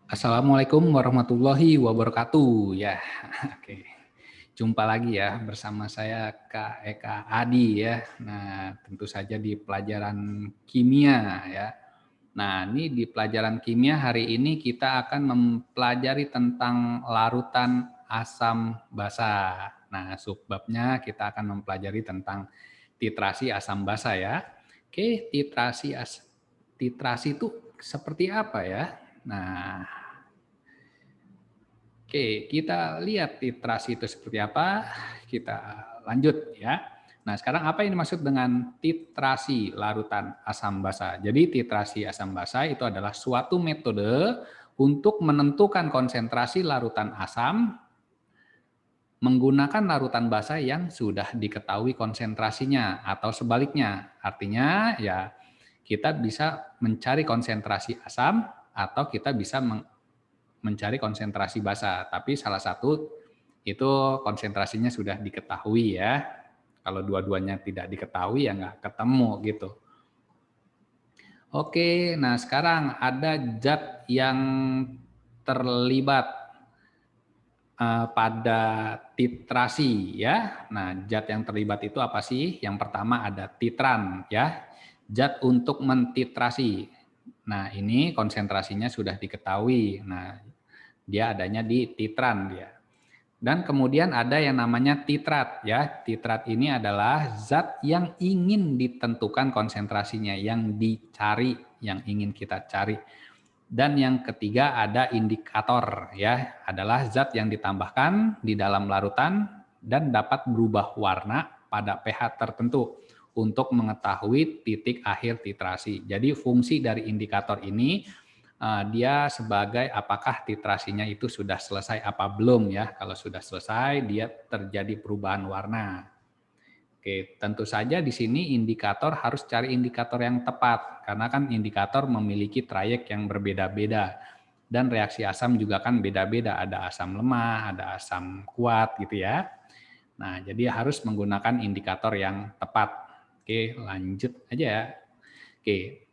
Assalamualaikum warahmatullahi wabarakatuh. Ya, oke. Jumpa lagi ya bersama saya Kak Eka Adi ya. Nah, tentu saja di pelajaran kimia ya. Nah, ini di pelajaran kimia hari ini kita akan mempelajari tentang larutan asam basa. Nah, subbabnya kita akan mempelajari tentang titrasi asam basa ya. Oke, titrasi itu seperti apa ya? Nah, oke, kita lihat titrasi itu seperti apa. Kita lanjut ya. Nah, sekarang apa yang dimaksud dengan titrasi larutan asam basa? Jadi titrasi asam basa itu adalah suatu metode untuk menentukan konsentrasi larutan asam menggunakan larutan basa yang sudah diketahui konsentrasinya atau sebaliknya. Artinya ya kita bisa mencari konsentrasi asam atau kita bisa mencari konsentrasi basa, tapi salah satu itu konsentrasinya sudah diketahui ya. Kalau dua-duanya tidak diketahui ya nggak ketemu gitu. Oke, nah sekarang ada zat yang terlibat pada titrasi ya. Nah, zat yang terlibat itu apa sih? Yang pertama ada titran ya, zat untuk mentitrasi. Nah, ini konsentrasinya sudah diketahui. Nah, dia adanya di titran dia. Dan kemudian ada yang namanya titrat ya. Titrat ini adalah zat yang ingin ditentukan konsentrasinya, yang dicari, yang ingin kita cari. Dan yang ketiga ada indikator ya, adalah zat yang ditambahkan di dalam larutan dan dapat berubah warna pada pH tertentu untuk mengetahui titik akhir titrasi. Jadi fungsi dari indikator ini dia sebagai apakah titrasinya itu sudah selesai apa belum ya. Kalau sudah selesai dia terjadi perubahan warna. Oke, tentu saja di sini indikator harus cari indikator yang tepat karena kan indikator memiliki trayek yang berbeda-beda dan reaksi asam juga kan beda-beda, ada asam lemah, ada asam kuat gitu ya. Nah, jadi harus menggunakan indikator yang tepat. Oke, lanjut aja ya. Oke,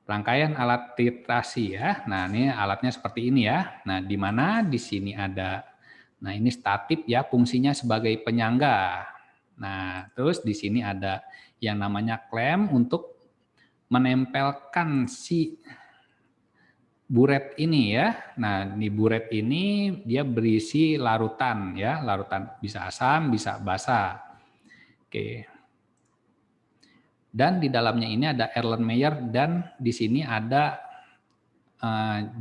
rangkaian alat titrasi ya. Nah, ini alatnya seperti ini ya. Nah, di mana di sini ada, nah ini statif ya, fungsinya sebagai penyangga. Nah, terus di sini ada yang namanya klem untuk menempelkan si buret ini ya. Nah, di buret ini dia berisi larutan ya, larutan bisa asam, bisa basa. Oke. Dan di dalamnya ini ada Erlenmeyer dan di sini ada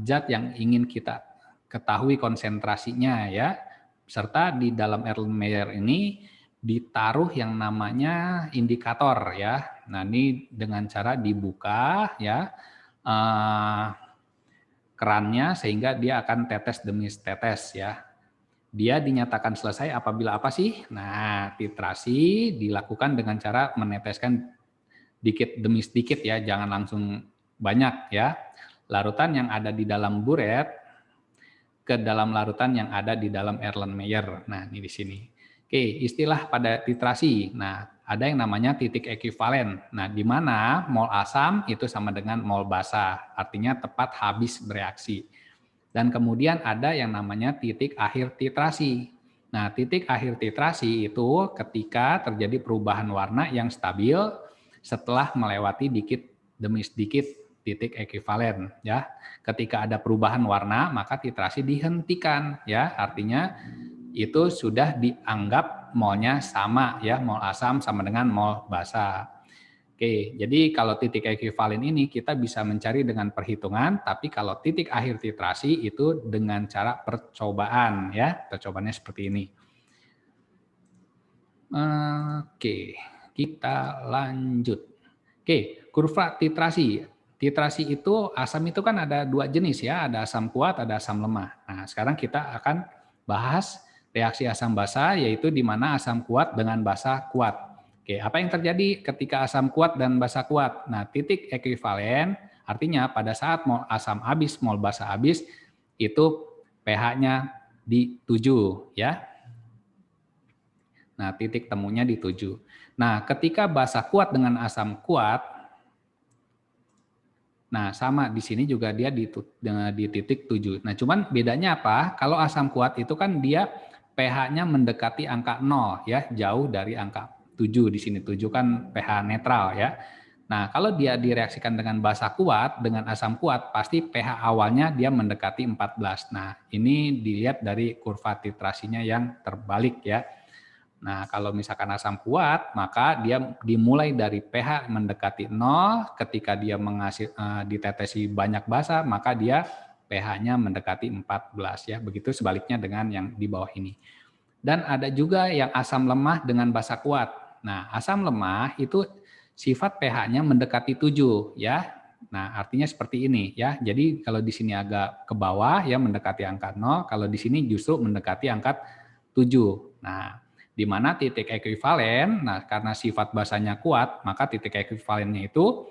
zat yang ingin kita ketahui konsentrasinya ya. Serta di dalam Erlenmeyer ini ditaruh yang namanya indikator ya. Nah, ini dengan cara dibuka ya kerannya sehingga dia akan tetes demi tetes ya. Dia dinyatakan selesai apabila apa sih? Nah, titrasi dilakukan dengan cara meneteskan dikit demi sedikit ya, jangan langsung banyak ya. Larutan yang ada di dalam buret ke dalam larutan yang ada di dalam Erlenmeyer. Nah, ini di sini. Oke, istilah pada titrasi. Nah, ada yang namanya titik ekivalen. Nah, di mana mol asam itu sama dengan mol basa, artinya tepat habis bereaksi. Dan kemudian ada yang namanya titik akhir titrasi. Nah, titik akhir titrasi itu ketika terjadi perubahan warna yang stabil setelah melewati dikit demi sedikit titik ekivalen ya. Ketika ada perubahan warna, maka titrasi dihentikan ya. Artinya itu sudah dianggap molnya sama ya, mol asam sama dengan mol basa. Oke, jadi kalau titik ekivalen ini kita bisa mencari dengan perhitungan, tapi kalau titik akhir titrasi itu dengan cara percobaan ya. Percobaannya seperti ini. Oke, kita lanjut. Oke, kurva titrasi. Titrasi itu asam itu kan ada dua jenis ya, ada asam kuat, ada asam lemah. Nah, sekarang kita akan bahas reaksi asam basa, yaitu di mana asam kuat dengan basa kuat. Oke, apa yang terjadi ketika asam kuat dan basa kuat? Nah, titik ekivalen artinya pada saat mol asam habis, mol basa habis, itu pH-nya di 7 ya. Nah, titik temunya di 7. Nah, ketika basa kuat dengan asam kuat, Nah, sama di sini juga dia di titik 7. Nah, cuman bedanya apa? Kalau asam kuat itu kan dia pH-nya mendekati angka 0 ya, jauh dari angka 7 di sini. 7 kan pH netral ya. Nah, kalau dia direaksikan dengan basa kuat, dengan asam kuat, pasti pH awalnya dia mendekati 14. Nah, ini dilihat dari kurva titrasinya yang terbalik ya. Nah, kalau misalkan asam kuat, maka dia dimulai dari pH mendekati 0, ketika dia ditetesi banyak basa, maka dia pH-nya mendekati 14 ya. Begitu sebaliknya dengan yang di bawah ini. Dan ada juga yang asam lemah dengan basa kuat. Nah, asam lemah itu sifat pH-nya mendekati 7 ya. Nah, artinya seperti ini ya. Jadi kalau di sini agak ke bawah ya mendekati angka 0, kalau di sini justru mendekati angka 7. Nah, di mana titik ekuivalen, nah karena sifat basanya kuat, maka titik ekuivalennya itu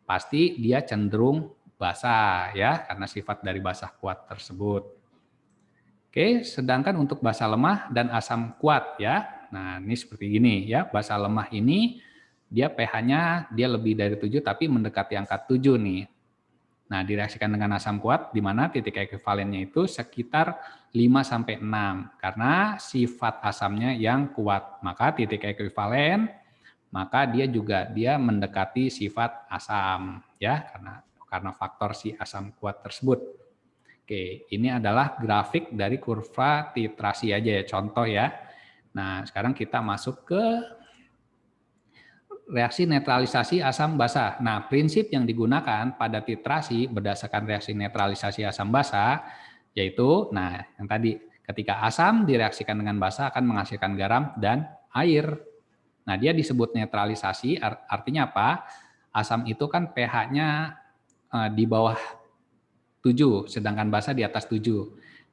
pasti dia cenderung basa ya, karena sifat dari basa kuat tersebut. Oke, sedangkan untuk basa lemah dan asam kuat ya. Nah, ini seperti gini ya, basa lemah ini dia pH-nya dia lebih dari 7 tapi mendekati angka 7 nih. Nah, direaksikan dengan asam kuat di mana titik ekuivalennya itu sekitar 5 sampai 6 karena sifat asamnya yang kuat. Maka titik ekuivalen maka dia mendekati sifat asam ya karena faktor si asam kuat tersebut. Oke, ini adalah grafik dari kurva titrasi aja ya, contoh ya. Nah, sekarang kita masuk ke reaksi netralisasi asam basa. Nah, prinsip yang digunakan pada titrasi berdasarkan reaksi netralisasi asam basa yaitu, nah yang tadi ketika asam direaksikan dengan basa akan menghasilkan garam dan air. Nah, dia disebut netralisasi, artinya apa? Asam itu kan pH-nya di bawah 7, sedangkan basa di atas 7.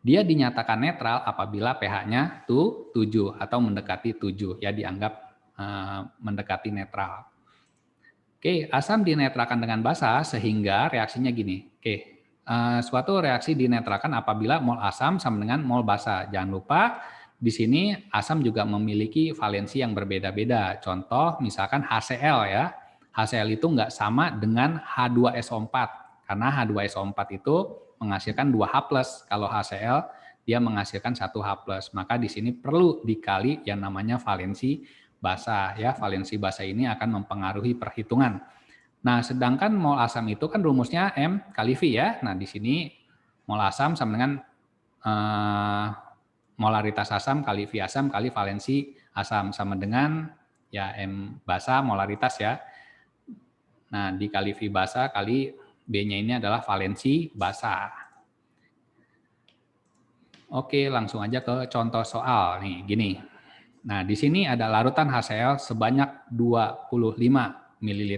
Dia dinyatakan netral apabila pH-nya tuh 7 atau mendekati 7, ya dianggap mendekati netral. Oke, asam dinetralkan dengan basa sehingga reaksinya gini. Oke, suatu reaksi dinetralkan apabila mol asam sama dengan mol basa. Jangan lupa di sini asam juga memiliki valensi yang berbeda-beda. Contoh misalkan HCl ya. HCl itu nggak sama dengan H2SO4 karena H2SO4 itu menghasilkan 2H+. Kalau HCl dia menghasilkan 1H+. Maka di sini perlu dikali yang namanya valensi basa ya, valensi basa ini akan mempengaruhi perhitungan. Nah, sedangkan mol asam itu kan rumusnya M kali V ya. Nah, di sini mol asam sama dengan molaritas asam kali V asam kali valensi asam sama dengan ya M basa molaritas ya. Nah, dikali V basa kali B-nya ini adalah valensi basa. Oke, langsung aja ke contoh soal nih, gini. Nah, di sini ada larutan HCl sebanyak 25 ml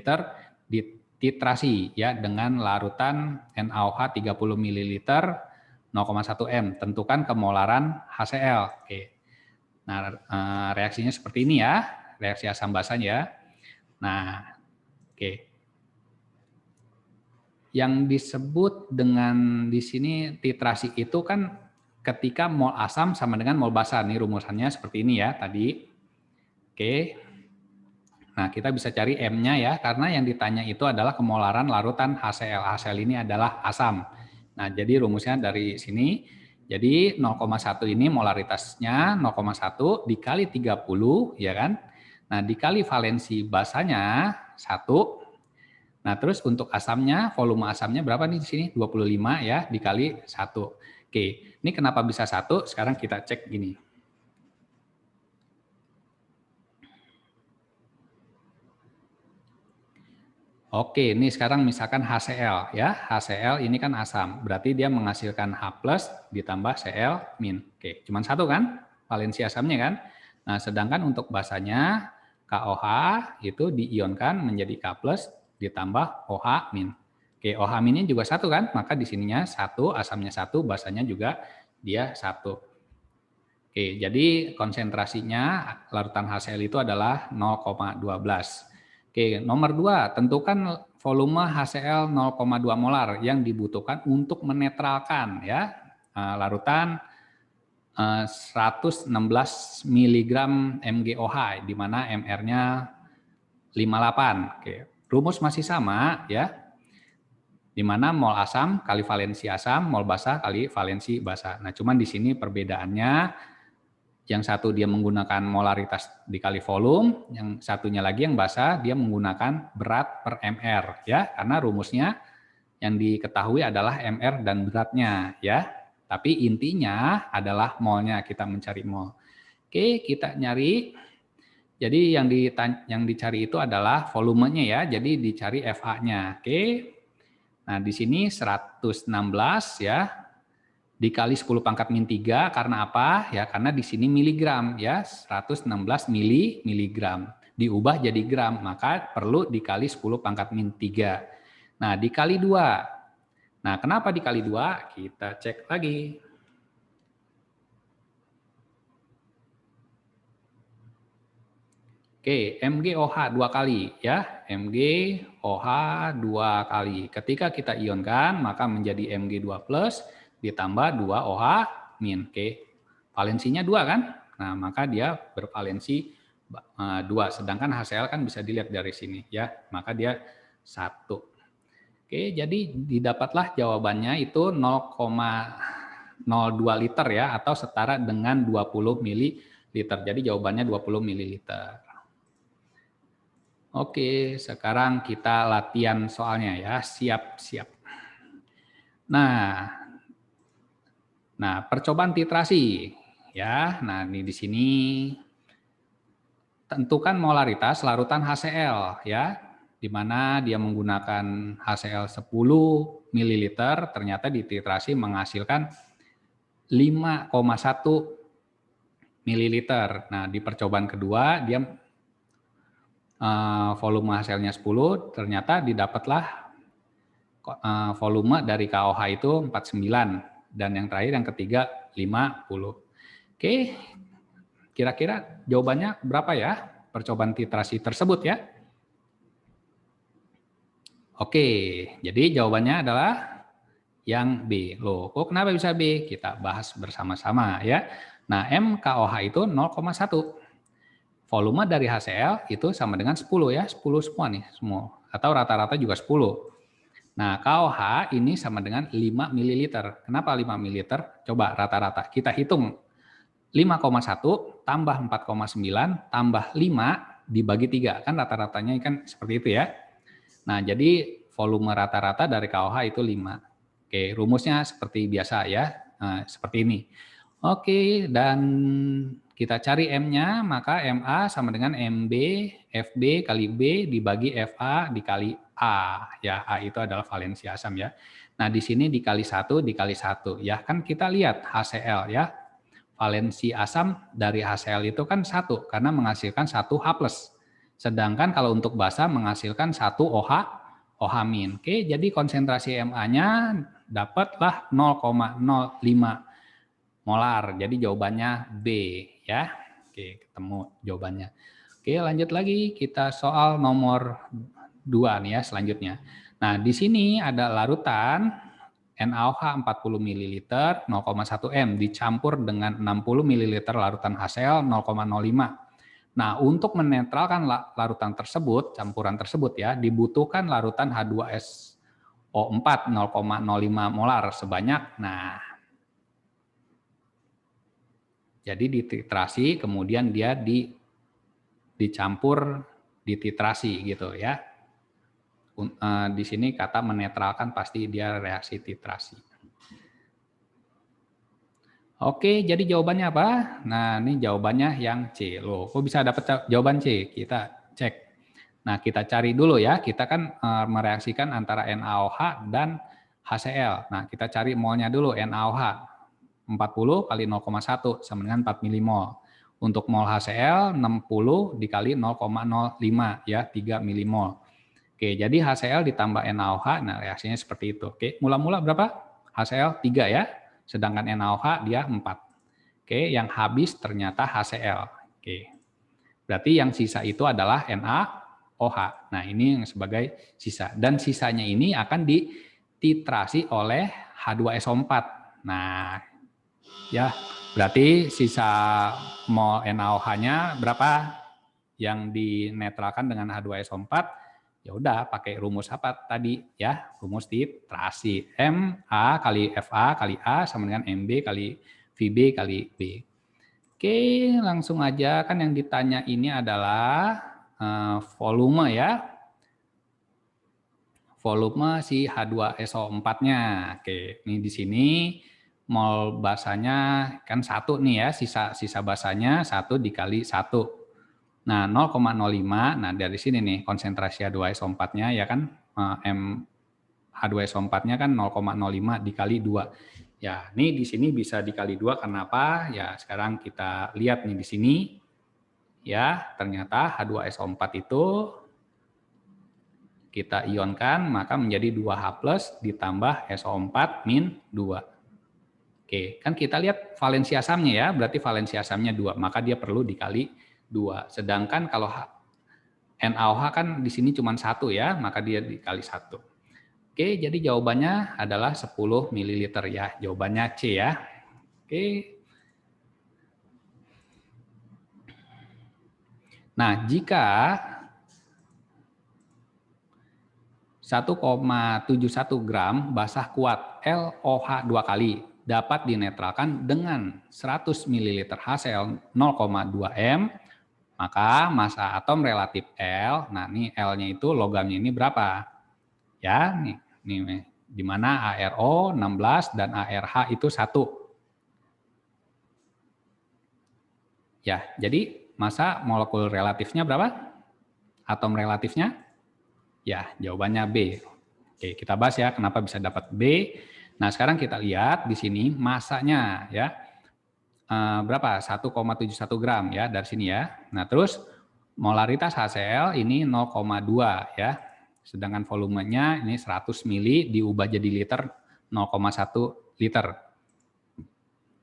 dititrasi ya dengan larutan NaOH 30 ml 0,1 M. Tentukan kemolaran HCl. Oke. Nah, reaksinya seperti ini ya, reaksi asam basanya ya. Nah, oke. Yang disebut dengan di sini titrasi itu kan ketika mol asam sama dengan mol basa. Nih rumusannya seperti ini ya tadi. Oke. Nah, kita bisa cari M-nya ya, karena yang ditanya itu adalah kemolaran larutan HCl. HCl ini adalah asam. Nah, jadi rumusnya dari sini. Jadi 0,1 ini molaritasnya 0,1 dikali 30, ya kan? Nah, dikali valensi basanya 1. Nah, terus untuk asamnya, volume asamnya berapa nih di sini? 25 ya, dikali 1. Oke, ini kenapa bisa 1? Sekarang kita cek gini. Oke, ini sekarang misalkan HCl ya. HCl ini kan asam, berarti dia menghasilkan H+ ditambah Cl-. Oke, cuma 1 kan? Valensi asamnya kan? Nah, sedangkan untuk basanya KOH itu diionkan menjadi K+ ditambah OH-. Oke, OH-nya juga 1 kan? Maka di sininya 1, asamnya 1, basanya juga dia 1. Oke, jadi konsentrasinya larutan HCl itu adalah 0,12. Oke, nomor 2, tentukan volume HCl 0,2 molar yang dibutuhkan untuk menetralkan ya larutan 116 mg MgOH di mana MR-nya 58. Oke, rumus masih sama ya. di mana mol asam kali valensi asam, mol basa kali valensi basa. Nah, cuman di sini perbedaannya yang satu dia menggunakan molaritas dikali volume, yang satunya lagi yang basa dia menggunakan berat per mr ya, karena rumusnya yang diketahui adalah mr dan beratnya ya. Tapi intinya adalah molnya, kita mencari mol. Oke, kita nyari. Jadi yang dicari itu adalah volumenya ya. Jadi dicari FA-nya. Oke. Nah, di sini 116 ya dikali 10 pangkat min 3 karena apa? Ya, karena di sini miligram ya, 116 miligram. Diubah jadi gram, maka perlu dikali 10 pangkat min 3. Nah, dikali 2. Nah, kenapa dikali 2? Kita cek lagi. Oke, MgOH 2 kali ya. MgOH 2 kali. Ketika kita ionkan, maka menjadi Mg2+ ditambah 2OH min. Oke, valensinya 2 kan? Nah, maka dia bervalensi 2. Sedangkan HCl kan bisa dilihat dari sini ya. Maka dia 1. Oke, jadi didapatlah jawabannya itu 0,02 liter ya, atau setara dengan 20 ml. Jadi jawabannya 20 ml. Oke, sekarang kita latihan soalnya ya, siap-siap. Nah, percobaan titrasi ya. Nah, ini di sini tentukan molaritas larutan HCl ya, di mana dia menggunakan HCl 10 ml, ternyata dititrasi menghasilkan 5,1 ml. Nah, di percobaan kedua dia volume hasilnya 10, ternyata didapatlah volume dari KOH itu 49, dan yang terakhir yang ketiga 50. Oke, kira-kira jawabannya berapa ya percobaan titrasi tersebut ya? Oke, jadi jawabannya adalah yang B. Loh, kok kenapa bisa B? Kita bahas bersama-sama ya. Nah, MKOH itu 0,1. Volume dari HCl itu sama dengan 10 ya, 10 semua nih, semua. Atau rata-rata juga 10. Nah, KOH ini sama dengan 5 ml. Kenapa 5 ml? Coba rata-rata. Kita hitung 5,1 tambah 4,9 tambah 5 dibagi 3. Kan rata-ratanya kan seperti itu ya. Nah, jadi volume rata-rata dari KOH itu 5. Oke, rumusnya seperti biasa ya. Nah, seperti ini. Oke, dan kita cari M-nya, maka MA sama dengan MB, FB kali B dibagi FA dikali A. Ya, A itu adalah valensi asam ya. Nah, di sini dikali 1 dikali 1. Ya, kan kita lihat HCl ya. Valensi asam dari HCl itu kan 1, karena menghasilkan 1 H+. Sedangkan kalau untuk basa menghasilkan 1 OH, OH-. Oke, jadi konsentrasi MA-nya dapatlah 0,05 molar. Jadi jawabannya B ya. Oke, ketemu jawabannya. Oke, lanjut lagi kita soal nomor 2 nih ya selanjutnya. Nah, di sini ada larutan NaOH 40 ml 0,1 M dicampur dengan 60 ml larutan HCl 0,05. Nah, untuk menetralkan larutan tersebut, campuran tersebut ya, dibutuhkan larutan H2SO4 0,05 molar sebanyak. Nah, jadi dititrasi, kemudian dia dicampur, dititrasi gitu ya. Di sini kata menetralkan pasti dia reaksi titrasi. Oke, jadi jawabannya apa? Nah, ini jawabannya yang C. Loh, kok bisa dapat jawaban C? Kita cek. Nah, kita cari dulu ya. Kita kan mereaksikan antara NaOH dan HCl. Nah, kita cari molnya dulu, NaOH. 40 kali 0,1 sama dengan 4 milimol. Untuk mol HCl 60 dikali 0,05 ya, 3 milimol. Oke, jadi HCl ditambah NaOH, nah reaksinya seperti itu. Oke, mula-mula berapa? HCl 3 ya, sedangkan NaOH dia 4. Oke, yang habis ternyata HCl. Oke, berarti yang sisa itu adalah NaOH. Nah, ini yang sebagai sisa. Dan sisanya ini akan dititrasi oleh H2SO4. Nah, ya, berarti sisa mol NaOH-nya berapa yang dinetralkan dengan H2SO4? Ya udah pakai rumus apa tadi ya, rumus titrasi. MA kali FA kali A sama dengan MB kali VB kali B. Oke, langsung aja, kan yang ditanya ini adalah volume ya. Volume si H2SO4-nya. Oke, ini di sini mol basanya kan 1 nih ya, sisa basanya 1 dikali 1. Nah, 0,05. Nah, dari sini nih konsentrasi H2SO4-nya ya kan, H2SO4-nya kan 0,05 dikali 2. Ya, ini di sini bisa dikali 2 karena apa? Ya, sekarang kita lihat nih di sini. Ya, ternyata H2SO4 itu kita ionkan, maka menjadi 2H+ ditambah SO4 min 2. Oke, kan kita lihat valensi asamnya ya, berarti valensi asamnya 2, maka dia perlu dikali 2. Sedangkan kalau NaOH kan di sini cuma 1 ya, maka dia dikali 1. Oke, jadi jawabannya adalah 10 ml ya, jawabannya C ya. Oke. Nah, jika 1,71 gram basah kuat LOH 2 kali dapat dinetralkan dengan 100 ml HCl 0,2 m, maka massa atom relatif L, nah ini L-nya itu logamnya ini berapa? Ya, nih di mana ARO 16 dan ARH itu 1. Ya, jadi massa molekul relatifnya berapa? Atom relatifnya? Ya, jawabannya B. Oke, kita bahas ya kenapa bisa dapat B. Nah, sekarang kita lihat di sini massanya ya. Berapa? 1,71 gram ya dari sini ya. Nah, terus molaritas HCl ini 0,2 ya. Sedangkan volumenya ini 100 mili diubah jadi liter 0,1 liter.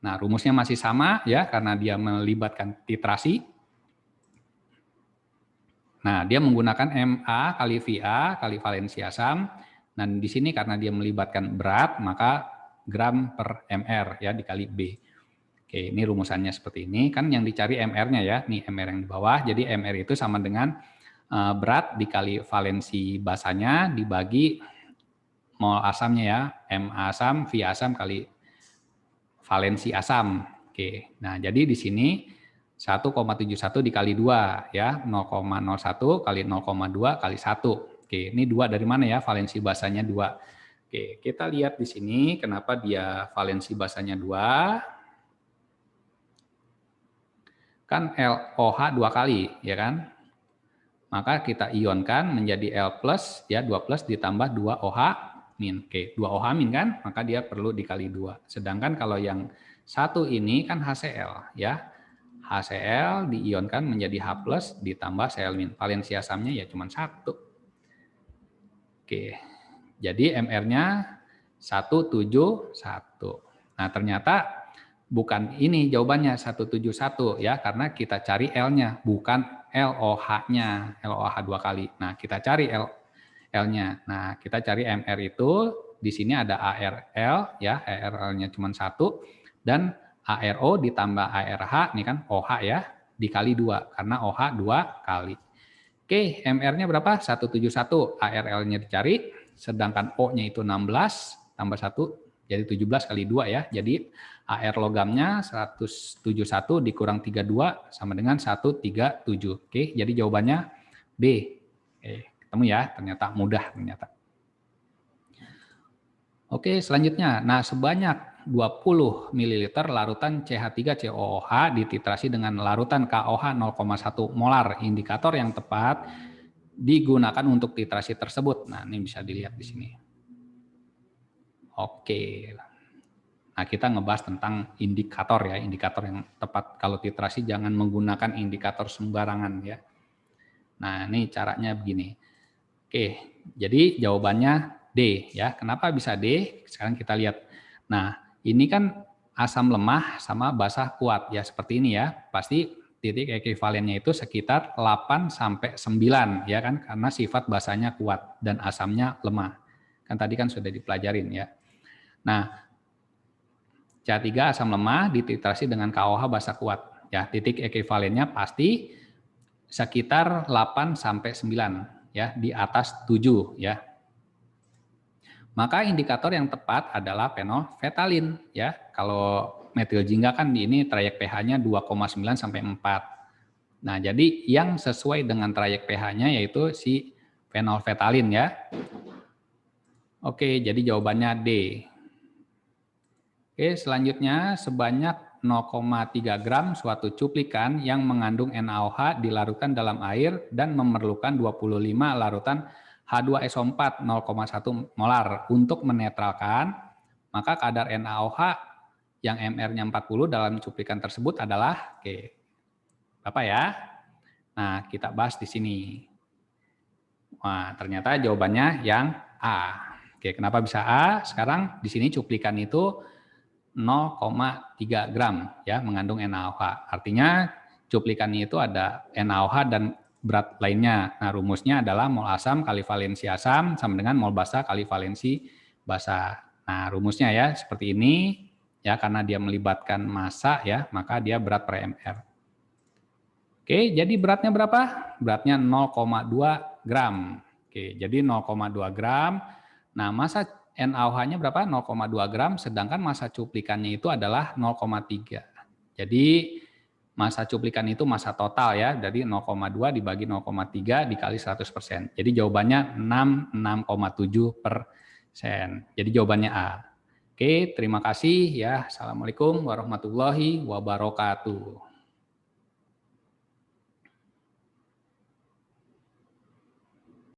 Nah, rumusnya masih sama ya karena dia melibatkan titrasi. Nah, dia menggunakan MA kali VA kali valensi asam. Dan di sini karena dia melibatkan berat, maka gram per MR ya dikali B. Oke, ini rumusannya seperti ini. Kan yang dicari MR-nya ya, nih MR yang di bawah. Jadi MR itu sama dengan berat dikali valensi basanya dibagi mol asamnya ya. M asam, V asam kali valensi asam. Oke, nah jadi di sini 1,71 dikali 2 ya, 0,01 kali 0,2 kali 1. Oke, ini 2 dari mana ya? Valensi basanya 2. Oke, kita lihat di sini kenapa dia valensi basanya 2. Kan LOH 2 kali, ya kan? Maka kita ionkan menjadi L+, ya 2+ ditambah 2OH min. Oke, 2OH min kan? Maka dia perlu dikali 2. Sedangkan kalau yang satu ini kan HCl, ya. HCl diionkan menjadi H+ ditambah Cl min. Valensi asamnya ya cuma 1. Oke, jadi MR-nya 171. Nah, ternyata bukan ini jawabannya 171 ya, karena kita cari L-nya, bukan LOH-nya, LOH 2 kali. Nah, kita cari L-nya. Nah, kita cari MR itu di sini ada ARL ya, ARL-nya cuma 1 dan ARO ditambah ARH, ini kan OH ya, dikali 2 karena OH 2 kali. Oke, MR-nya berapa? 171, ARL-nya dicari, sedangkan O-nya itu 16 tambah 1 jadi 17 kali 2 ya. Jadi AR logamnya 171 dikurang 32 sama dengan 137. Oke, jadi jawabannya B. Oke, ketemu ya, ternyata mudah ternyata. Oke, selanjutnya. Nah, sebanyak 20 ml larutan CH3COOH dititrasi dengan larutan KOH 0,1 molar. Indikator yang tepat digunakan untuk titrasi tersebut. Nah, ini bisa dilihat di sini. Oke. Nah, kita ngebahas tentang indikator ya, indikator yang tepat. Kalau titrasi jangan menggunakan indikator sembarangan ya. Nah, ini caranya begini. Oke, jadi jawabannya D ya. Kenapa bisa D? Sekarang kita lihat. Nah, ini kan asam lemah sama basah kuat ya, seperti ini ya. Pasti titik ekuivalennya itu sekitar 8 sampai 9 ya kan, karena sifat basahnya kuat dan asamnya lemah. Kan tadi kan sudah dipelajarin ya. Nah, CH3 asam lemah dititrasi dengan KOH basah kuat. Ya, titik ekuivalennya pasti sekitar 8 sampai 9. ya di atas 7 ya. Maka indikator yang tepat adalah fenolfetalin ya. Kalau metil jingga kan di ini trayek pH-nya 2,9 sampai 4. Nah, jadi yang sesuai dengan trayek pH-nya yaitu si fenolfetalin ya. Oke, jadi jawabannya D. Oke, selanjutnya sebanyak 0,3 gram suatu cuplikan yang mengandung NaOH dilarutkan dalam air dan memerlukan 25 larutan H2SO4 0,1 molar untuk menetralkan, maka kadar NaOH yang MR-nya 40 dalam cuplikan tersebut adalah, oke, Bapak ya. Nah, kita bahas di sini. Wah, ternyata jawabannya yang A. Oke, kenapa bisa A? Sekarang di sini cuplikan itu 0,3 gram ya mengandung NaOH. Artinya cuplikan itu ada NaOH dan berat lainnya. Nah, rumusnya adalah mol asam kali valensi asam sama dengan mol basa kali valensi basa. Nah, rumusnya ya seperti ini ya, karena dia melibatkan massa ya, maka dia berat per mR. Oke, jadi beratnya berapa? Beratnya 0,2 gram. Oke, jadi 0,2 gram. Nah, massa NaOH-nya berapa? 0,2 gram, sedangkan massa cuplikannya itu adalah 0,3. Jadi massa cuplikan itu massa total ya, jadi 0,2 dibagi 0,3 dikali 100%. Jadi jawabannya 6,7%. Jadi jawabannya A. Oke, terima kasih ya. Assalamualaikum warahmatullahi wabarakatuh.